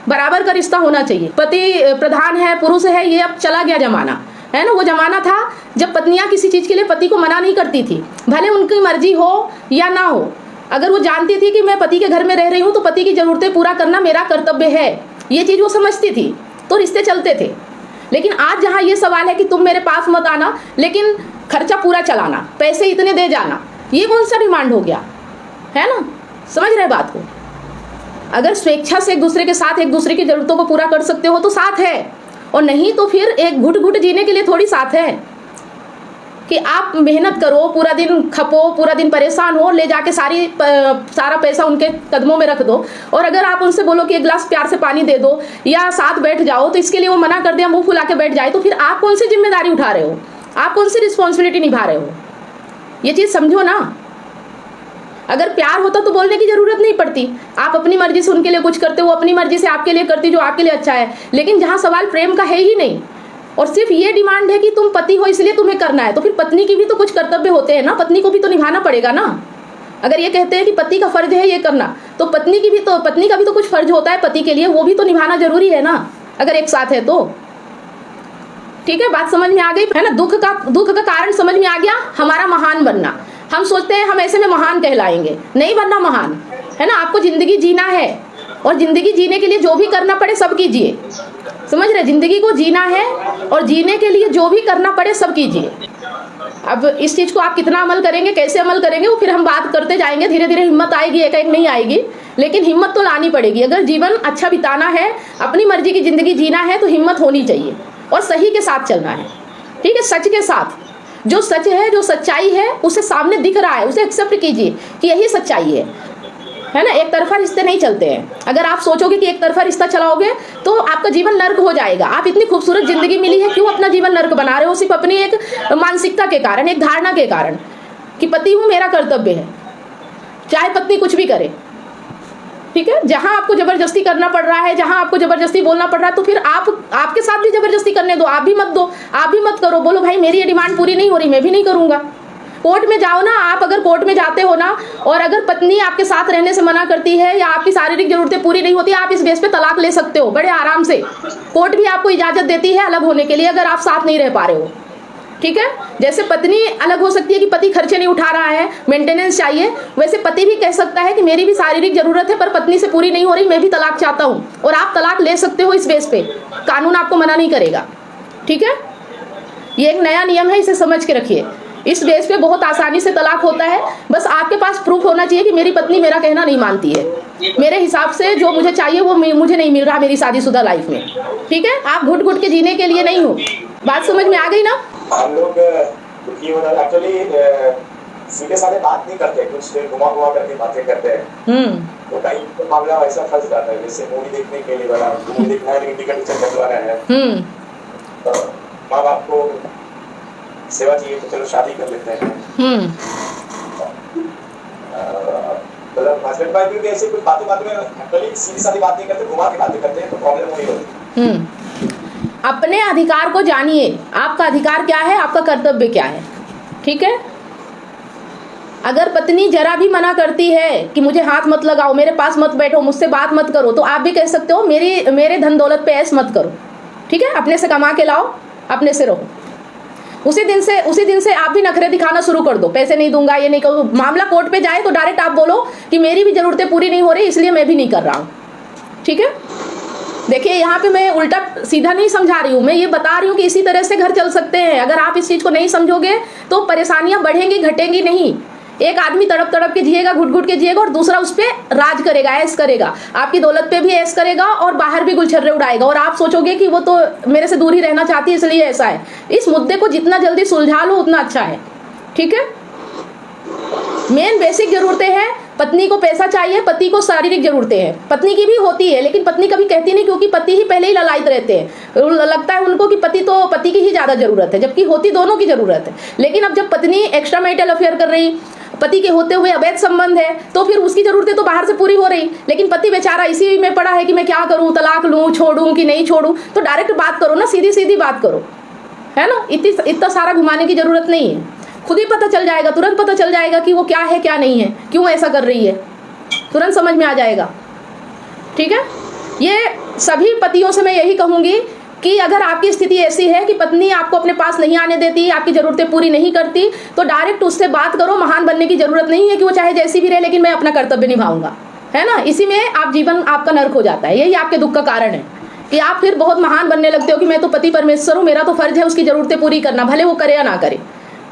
बराबर का रिश्ता होना चाहिए। पति प्रधान है, पुरुष है, ये अब चला गया जमाना, है ना? वो जमाना था जब पत्नियां किसी चीज के लिए पति को मना नहीं करती थी, भले उनकी मर्जी हो या ना हो। अगर वो जानती थी कि मैं पति के घर में रह रही हूँ तो पति की जरूरतें पूरा करना मेरा कर्तव्य है, ये चीज वो समझती थी, तो रिश्ते चलते थे। लेकिन आज जहाँ ये सवाल है कि तुम मेरे पास मत आना लेकिन खर्चा पूरा चलाना, पैसे इतने दे जाना, ये कौन सा डिमांड हो गया, है ना? समझ रहे बात को? अगर स्वेच्छा से एक दूसरे के साथ एक दूसरे की जरूरतों को पूरा कर सकते हो तो साथ है, और नहीं तो फिर एक घुट घुट जीने के लिए थोड़ी साथ है कि आप मेहनत करो, पूरा दिन खपो, पूरा दिन परेशान हो, ले जाके सारा पैसा उनके कदमों में रख दो। और अगर आप उनसे बोलो कि एक गिलास प्यार से पानी दे दो या साथ बैठ जाओ, तो इसके लिए वो मना कर दे, मुंह फुला के बैठ जाए, तो फिर आप कौन सी जिम्मेदारी उठा रहे हो, आप कौन सी रिस्पॉन्सिबिलिटी निभा रहे हो? ये चीज़ समझो ना। अगर प्यार होता तो बोलने की जरूरत नहीं पड़ती, आप अपनी मर्जी से उनके लिए कुछ करते हो, अपनी मर्जी से आपके लिए करती जो आपके लिए अच्छा है। लेकिन जहाँ सवाल प्रेम का है ही नहीं और सिर्फ ये डिमांड है कि तुम पति हो इसलिए तुम्हें करना है, तो फिर पत्नी की भी तो कुछ कर्तव्य होते हैं ना, पत्नी को भी तो निभाना पड़ेगा ना। अगर ये कहते हैं कि पति का फर्ज है ये करना, तो पत्नी का भी तो कुछ फर्ज होता है पति के लिए, वो भी तो निभाना जरूरी है ना, अगर एक साथ है तो। ठीक है, बात समझ में आ गई है ना? दुख का कारण समझ में आ गया, हमारा महान बनना। हम सोचते हैं हम ऐसे में महान कहलाएंगे, नहीं बनना महान, है ना? आपको जिंदगी जीना है और जिंदगी जीने के लिए जो भी करना पड़े सब कीजिए, समझ रहे? जिंदगी को जीना है और जीने के लिए जो भी करना पड़े सब कीजिए। अब इस चीज को आप कितना अमल करेंगे, कैसे अमल करेंगे, वो फिर हम बात करते जाएंगे, धीरे धीरे हिम्मत आएगी, एक नहीं आएगी, लेकिन हिम्मत तो लानी पड़ेगी। अगर जीवन अच्छा बिताना है, अपनी मर्जी की जिंदगी जीना है, तो हिम्मत होनी चाहिए और सही के साथ चलना है, ठीक है? सच के साथ, जो सच है, जो सच्चाई है, उसे सामने दिख रहा है, उसे एक्सेप्ट कीजिए कि यही सच्चाई है ना? एक तरफा रिश्ते नहीं चलते हैं। अगर आप सोचोगे कि एक तरफा रिश्ता चलाओगे तो आपका जीवन नर्क हो जाएगा। आप इतनी खूबसूरत जिंदगी मिली है, क्यों अपना जीवन नर्क बना रहे हो? सिर्फ अपनी एक मानसिकता के कारण, एक धारणा के कारण कि पति हूँ, मेरा कर्तव्य है, चाहे पत्नी कुछ भी करे, ठीक है? जहां आपको जबरदस्ती करना पड़ रहा है, जहां आपको जबरदस्ती बोलना पड़ रहा है, तो फिर आपके साथ भी जबरदस्ती करने दो, आप भी मत दो, आप भी मत करो। बोलो भाई मेरी ये डिमांड पूरी नहीं हो रही, मैं भी नहीं करूंगा। कोर्ट में जाओ ना, आप अगर कोर्ट में जाते हो ना और अगर पत्नी आपके साथ रहने से मना करती है या आपकी शारीरिक जरूरतें पूरी नहीं होती, आप इस बेस पे तलाक ले सकते हो बड़े आराम से। कोर्ट भी आपको इजाजत देती है अलग होने के लिए अगर आप साथ नहीं रह पा रहे हो, ठीक है। जैसे पत्नी अलग हो सकती है कि पति खर्चे नहीं उठा रहा है, मेंटेनेंस चाहिए, वैसे पति भी कह सकता है कि मेरी भी शारीरिक जरूरत है पर पत्नी से पूरी नहीं हो रही, मैं भी तलाक चाहता हूँ, और आप तलाक ले सकते हो इस बेस पे, कानून आपको मना नहीं करेगा, ठीक है। ये एक नया नियम है, इसे समझ के रखिए। इस बेस पे बहुत आसानी से तलाक होता है, बस आपके पास प्रूफ होना चाहिए कि मेरी पत्नी मेरा कहना नहीं मानती है, मेरे हिसाब से जो मुझे चाहिए वो मुझे नहीं मिल रहा मेरी शादीशुदा लाइफ में, ठीक है। आप घुट घुट के जीने के लिए नहीं हो। बात समझ में आ गई ना? हम लोग दुखी होना एक्चुअली सीधे साधे बात नहीं करते, कुछ देर घुमा घुमा करके बातें करते हैं। तो कहीं तो मामला वैसा फंस जाता है, जैसे मूवी देखने के लिए बड़ा मूवी देखना है लेकिन टिकट कटवा रहे हैं, तो माँ बाप को सेवा चाहिए तो चलो शादी कर लेते हैं। मतलब हस्बैंड वाइफ भी ऐसे कुछ बातों में एक्चुअली सीधी साधी बात नहीं करते, घुमा के बातें करते हैं, तो प्रॉब्लम नहीं होती। अपने अधिकार को जानिए, आपका अधिकार क्या है, आपका कर्तव्य क्या है, ठीक है। अगर पत्नी जरा भी मना करती है कि मुझे हाथ मत लगाओ, मेरे पास मत बैठो, मुझसे बात मत करो, तो आप भी कह सकते हो मेरे धन दौलत पे ऐश मत करो, ठीक है। अपने से कमा के लाओ, अपने से रहो। उसी दिन से आप भी नखरे दिखाना शुरू कर दो, पैसे नहीं दूंगा, ये नहीं करूँ। मामला कोर्ट पे जाए तो डायरेक्ट आप बोलो कि मेरी भी जरूरतें पूरी नहीं हो रही, इसलिए मैं भी नहीं कर रहा हूँ, ठीक है। देखिए यहाँ पे मैं उल्टा सीधा नहीं समझा रही हूँ, मैं ये बता रही हूँ कि इसी तरह से घर चल सकते हैं। अगर आप इस चीज को नहीं समझोगे तो परेशानियां बढ़ेंगी, घटेंगी नहीं। एक आदमी तड़प तड़प के जिएगा, घुट घुट के जिएगा, और दूसरा उस पर राज करेगा, ऐश करेगा, आपकी दौलत पे भी ऐश करेगा और बाहर भी गुलछर्रे उड़ाएगा, और आप सोचोगे कि वो तो मेरे से दूर ही रहना चाहती है इसलिए ऐसा है। इस मुद्दे को जितना जल्दी सुलझा लो उतना अच्छा है, ठीक है। मेन बेसिक जरूरतें हैं, पत्नी को पैसा चाहिए, पति को शारीरिक जरूरतें हैं। पत्नी की भी होती है लेकिन पत्नी कभी कहती नहीं, क्योंकि पति ही पहले ही ललायत रहते हैं, लगता है उनको कि पति की ही ज्यादा जरूरत है, जबकि होती दोनों की जरूरत है। लेकिन अब जब पत्नी एक्स्ट्रा मैरिटल अफेयर कर रही, पति के होते हुए अवैध संबंध है, तो फिर उसकी जरूरतें तो बाहर से पूरी हो रही, लेकिन पति बेचारा इसी में पड़ा है कि मैं क्या करूं, तलाक लूं, छोड़ूं कि नहीं छोड़ूं। तो डायरेक्ट बात करो ना, सीधी सीधी बात करो, है ना। इतना सारा घुमाने की जरूरत नहीं है, खुद ही पता चल जाएगा, तुरंत पता चल जाएगा कि वो क्या है क्या नहीं है, क्यों ऐसा कर रही है, तुरंत समझ में आ जाएगा, ठीक है। ये सभी पतियों से मैं यही कहूंगी कि अगर आपकी स्थिति ऐसी है कि पत्नी आपको अपने पास नहीं आने देती, आपकी जरूरतें पूरी नहीं करती, तो डायरेक्ट उससे बात करो। महान बनने की जरूरत नहीं है कि वो चाहे जैसी भी रहे, लेकिन मैं अपना कर्तव्य निभाऊंगा, है ना। इसी में आप जीवन आपका नर्क हो जाता है, यही आपके दुख का कारण है कि आप फिर बहुत महान बनने लगते हो कि मैं तो पति परमेश्वर हूँ, मेरा तो फर्ज है उसकी जरूरतें पूरी करना, भले वो करे या ना करे,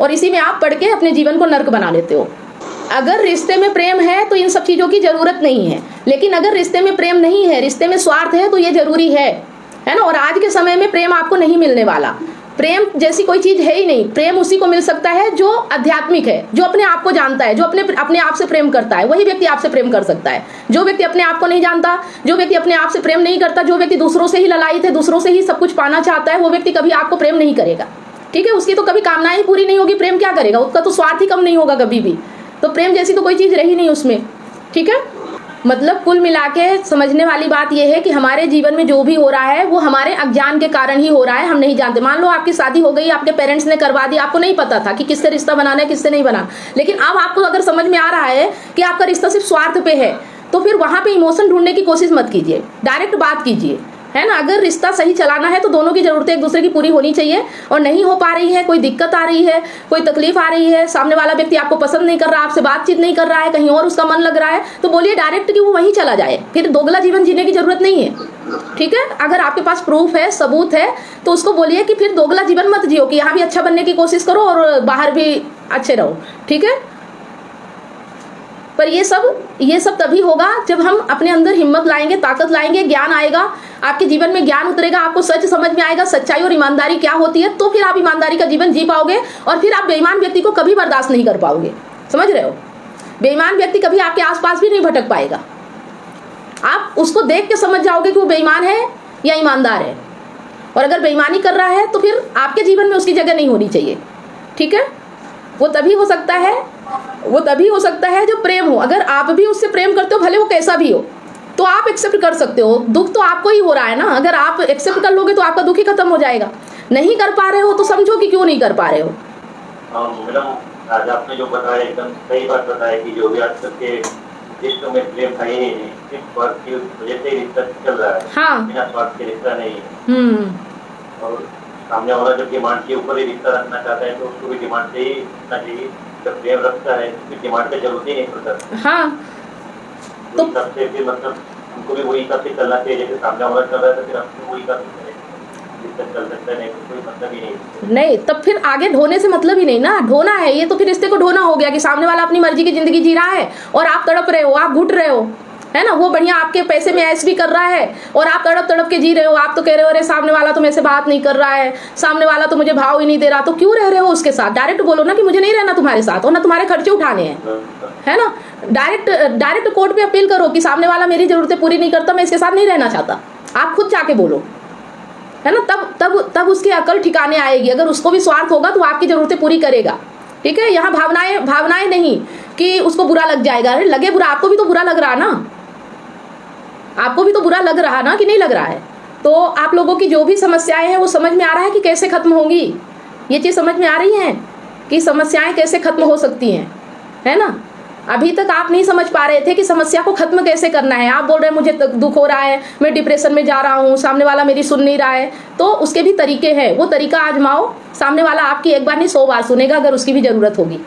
और इसी में आप पढ़ के अपने जीवन को नर्क बना लेते हो। अगर रिश्ते में प्रेम है तो इन सब चीजों की जरूरत नहीं है, लेकिन अगर रिश्ते में प्रेम नहीं है, रिश्ते में स्वार्थ है, तो ये जरूरी है ना। और आज के समय में प्रेम आपको नहीं मिलने वाला, प्रेम जैसी कोई चीज है ही नहीं। प्रेम उसी को मिल सकता है जो आध्यात्मिक है, जो अपने आप को जानता है, जो अपने आप से प्रेम करता है, वही व्यक्ति आपसे प्रेम कर सकता है। जो व्यक्ति अपने आप को नहीं जानता, जो व्यक्ति अपने आप से प्रेम नहीं करता, जो व्यक्ति दूसरों से ही ललायित है, दूसरों से ही सब कुछ पाना चाहता है, वो व्यक्ति कभी आपको प्रेम नहीं करेगा, ठीक है। उसकी तो कभी कामनाएं पूरी नहीं होगी, प्रेम क्या करेगा, उसका तो स्वार्थ ही कम नहीं होगा कभी भी। तो प्रेम जैसी तो कोई चीज रही नहीं उसमें, ठीक है। मतलब कुल मिला के समझने वाली बात यह है कि हमारे जीवन में जो भी हो रहा है वो हमारे अज्ञान के कारण ही हो रहा है, हम नहीं जानते। मान लो आपकी शादी हो गई, आपके पेरेंट्स ने करवा दी, आपको नहीं पता था कि किससे रिश्ता बनाना है, किससे नहीं बनाना, लेकिन अब आपको अगर समझ में आ रहा है कि आपका रिश्ता सिर्फ स्वार्थ पे है, तो फिर वहां पे इमोशन ढूंढने की कोशिश मत कीजिए, डायरेक्ट बात कीजिए, है ना। अगर रिश्ता सही चलाना है तो दोनों की जरूरतें एक दूसरे की पूरी होनी चाहिए, और नहीं हो पा रही है, कोई दिक्कत आ रही है, कोई तकलीफ आ रही है, सामने वाला व्यक्ति आपको पसंद नहीं कर रहा, आपसे बातचीत नहीं कर रहा है, कहीं और उसका मन लग रहा है, तो बोलिए डायरेक्ट कि वो वहीं चला जाए, फिर दोगला जीवन जीने की जरूरत नहीं है, ठीक है। अगर आपके पास प्रूफ है, सबूत है, तो उसको बोलिए कि फिर दोगला जीवन मत जियो, कि यहाँ भी अच्छा बनने की कोशिश करो और बाहर भी अच्छे रहो, ठीक है। पर ये सब तभी होगा जब हम अपने अंदर हिम्मत लाएंगे, ताकत लाएंगे, ज्ञान आएगा, आपके जीवन में ज्ञान उतरेगा, आपको सच समझ में आएगा, सच्चाई और ईमानदारी क्या होती है, तो फिर आप ईमानदारी का जीवन जी पाओगे, और फिर आप बेईमान व्यक्ति को कभी बर्दाश्त नहीं कर पाओगे, समझ रहे हो। बेईमान व्यक्ति कभी आपके आसपास भी नहीं भटक पाएगा, आप उसको देख के समझ जाओगे कि वो बेईमान है या ईमानदार है, और अगर बेईमानी कर रहा है तो फिर आपके जीवन में उसकी जगह नहीं होनी चाहिए, ठीक है। वो तभी हो सकता है जो प्रेम हो। अगर आप भी उससे प्रेम करते हो, भले वो कैसा भी हो, तो आप एक्सेप्ट कर सकते हो। दुख तो आपको ही हो रहा है ना, अगर आप एक्सेप्ट कर लोगे तो आपका दुख ही खत्म हो जाएगा। नहीं कर पा रहे हो तो समझो कि क्यों नहीं कर पा रहे हो। मैडम आज आपने जो बताया एकदम सही बात बताया कि जो भी आज तक के रिश्तों में प्रेम है ही नहीं, सिर्फ स्वार्थ की वजह से ही रिश्ता चल रहा है। हाँ। बिना स्वार्थ के रिश्ता नहीं है। और सामने वाला जब डिमांड के ऊपर ही रिश्ता रखना चाहता है तो उसको भी डिमांड से ही रखना चाहिए। जब प्रेम रखता है तो डिमांड की जरूरत ही नहीं पड़ता। हाँ तो सबसे फिर मतलब हमको भी वही हिसाब से चलना चाहिए, जैसे सामने वाला चल रहा है तो फिर हमको वही हिसाब से चल सकता है, नहीं तो कोई मतलब ही नहीं। तब फिर आगे ढोने से मतलब ही नहीं ना, ढोना है ये तो फिर रिश्ते को ढोना हो गया कि सामने वाला अपनी मर्जी की जिंदगी जी रहा है और आप तड़प रहे हो, आप घुट रहे हो, है ना। वो बढ़िया आपके पैसे में ऐश भी कर रहा है और आप तड़प तड़प के जी रहे हो। आप तो कह रहे हो अरे सामने वाला तो मेरे से बात नहीं कर रहा है, सामने वाला तो मुझे भाव ही नहीं दे रहा, तो क्यों रह रहे हो उसके साथ? डायरेक्ट बोलो ना कि मुझे नहीं रहना तुम्हारे साथ और ना तुम्हारे खर्चे उठाने हैं, है ना। डायरेक्ट कोर्ट पे अपील करो कि सामने वाला मेरी जरूरतें पूरी नहीं करता, मैं इसके साथ नहीं रहना चाहता। आप खुद जाके बोलो, है ना। तब उसकी अकल ठिकाने आएगी। अगर उसको भी स्वार्थ होगा तो आपकी जरूरतें पूरी करेगा, ठीक है। यहाँ भावनाएं नहीं कि उसको बुरा लग जाएगा। अरे लगे बुरा, आपको भी तो बुरा लग रहा ना, आपको भी तो बुरा लग रहा ना कि नहीं लग रहा है। तो आप लोगों की जो भी समस्याएं हैं वो समझ में आ रहा है कि कैसे खत्म होंगी, ये चीज समझ में आ रही है कि समस्याएं कैसे खत्म हो सकती हैं, है ना। अभी तक आप नहीं समझ पा रहे थे कि समस्या को खत्म कैसे करना है। आप बोल रहे हैं मुझे दुख हो रहा है, मैं डिप्रेशन में जा रहा हूँ, सामने वाला मेरी सुन नहीं रहा है, तो उसके भी तरीके हैं, वो तरीका आजमाओ। सामने वाला आपकी एक बार नहीं 100 बार सुनेगा अगर उसकी भी जरूरत होगी,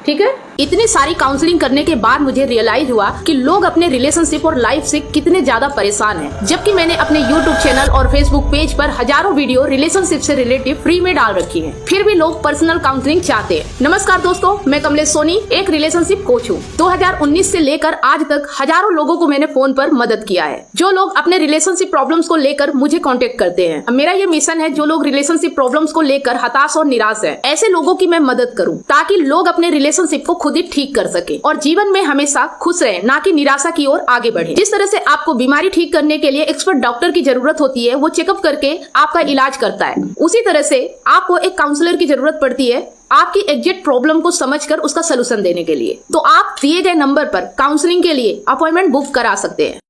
ठीक है। इतनी सारी काउंसलिंग करने के बाद मुझे रियलाइज हुआ कि लोग अपने रिलेशनशिप और लाइफ से कितने ज्यादा परेशान हैं। जबकि मैंने अपने YouTube चैनल और Facebook पेज पर हजारों वीडियो रिलेशनशिप से रिलेटिव फ्री में डाल रखी हैं, फिर भी लोग पर्सनल काउंसलिंग चाहते हैं। नमस्कार दोस्तों, मैं कमलेश सोनी एक रिलेशनशिप कोच हूँ। 2019 से लेकर आज तक हजारों लोगों को मैंने फोन पर मदद किया है, जो लोग अपने रिलेशनशिप प्रॉब्लम्स को लेकर मुझे कॉन्टेक्ट करते हैं। मेरा ये मिशन है, जो लोग रिलेशनशिप प्रॉब्लम्स को लेकर हताश और निराश है, ऐसे लोगों की मैं मदद करूँ ताकि लोग अपने रिलेशनशिप को खुद ही ठीक कर सके और जीवन में हमेशा खुश रहे, ना कि निराशा की ओर आगे बढ़े। जिस तरह से आपको बीमारी ठीक करने के लिए एक्सपर्ट डॉक्टर की जरूरत होती है, वो चेकअप करके आपका इलाज करता है, उसी तरह से आपको एक काउंसलर की जरूरत पड़ती है आपकी एग्जैक्ट प्रॉब्लम को समझकर उसका सोल्यूशन देने के लिए। तो आप दिए गए नंबर पर काउंसलिंग के लिए अपॉइंटमेंट बुक करा सकते हैं।